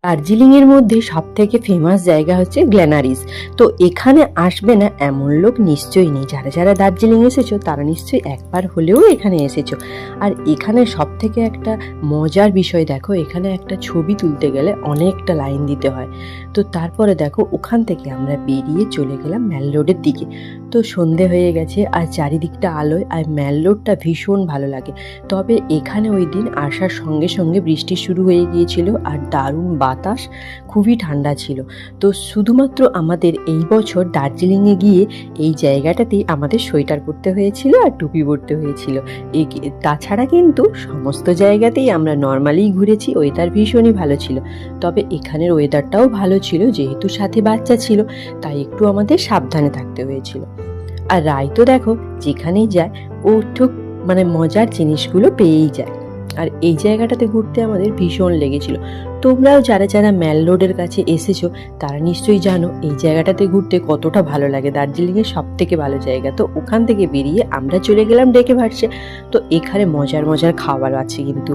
দার্জিলিংয়ের মধ্যে সবথেকে ফেমাস জায়গা হচ্ছে গ্ল্যানারিস। তো এখানে আসবে না এমন লোক নিশ্চয়ই নেই। যারা যারা দার্জিলিং এসেছো তারা নিশ্চয়ই একবার হলেও এখানে এসেছো। আর এখানে সবথেকে একটা মজার বিষয় দেখো, এখানে একটা ছবি তুলতে গেলে অনেকটা লাইন দিতে হয়। তো তারপরে দেখো ওখান থেকে আমরা বেরিয়ে চলে গেলাম ম্যাল রোডের দিকে। তো সন্ধে হয়ে গেছে আর চারিদিকটা আলোয়, আর ম্যাল রোডটা ভীষণ ভালো লাগে। তবে এখানে ওই দিন আসার সঙ্গে সঙ্গে বৃষ্টি শুরু হয়ে গিয়েছিল আর দারুণ বাতাস, খুবই ঠান্ডা ছিল। তো শুধুমাত্র আমাদের এই বছর দার্জিলিংয়ে গিয়ে এই জায়গাটাতেই আমাদের সোয়েটার পরতে হয়েছিল আর টুপি পরতে হয়েছিল। তাছাড়া কিন্তু সমস্ত জায়গাতেই আমরা নর্মালি ঘুরেছি, ওয়েদার ভীষণই ভালো ছিল। তবে এখানের ওয়েদারটাও ভালো ছিল, যেহেতু সাথে বাচ্চা ছিল তাই একটু আমাদের সাবধানে থাকতে হয়েছিল। আর রায় তো দেখো যেখানেই যায় ও ঠিক মজার জিনিসগুলো পেয়েই যায়। আর এই জায়গাটাতে ঘুরতে আমাদের ভীষণ লেগেছিল। তোমরাও যারা যারা ম্যাল রোডের কাছে এসেছো তারা নিশ্চয়ই জানো এই জায়গাটাতে ঘুরতে কতটা ভালো লাগে। দার্জিলিংয়ের সব থেকে ভালো জায়গা। তো ওখান থেকে বেরিয়ে আমরা চলে গেলাম ডেকে ভার্সে। তো এখানে মজার মজার খাবার আছে কিন্তু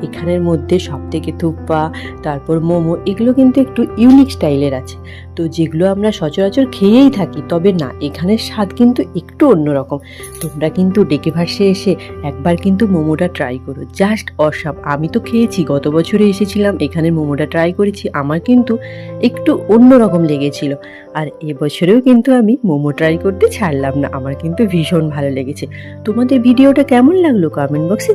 এখানের মধ্যে সব থেকে থুপ্পা, তারপর মোমো, এগুলো কিন্তু একটু ইউনিক স্টাইলের আছে। তো যেগুলো আমরা সচরাচর খেয়েই থাকি, তবে না, এখানের স্বাদ কিন্তু একটু অন্যরকম। তোমরা কিন্তু ডেকে ভার্সে এসে একবার কিন্তু মোমোটা ট্রাই করো, জাস্ট অসাম। আমি তো খেয়েছি, গত বছরে এসেছিলাম, এখানের মোমোটা ট্রাই করেছি, আমার কিন্তু একটু অন্যরকম লেগেছিল। আর এবছরেও কিন্তু আমি মোমো ট্রাই করতে ছাড়লাম না, আমার কিন্তু ভীষণ ভালো লেগেছে। তোমাদের ভিডিওটা কেমন লাগলো কমেন্ট বক্সে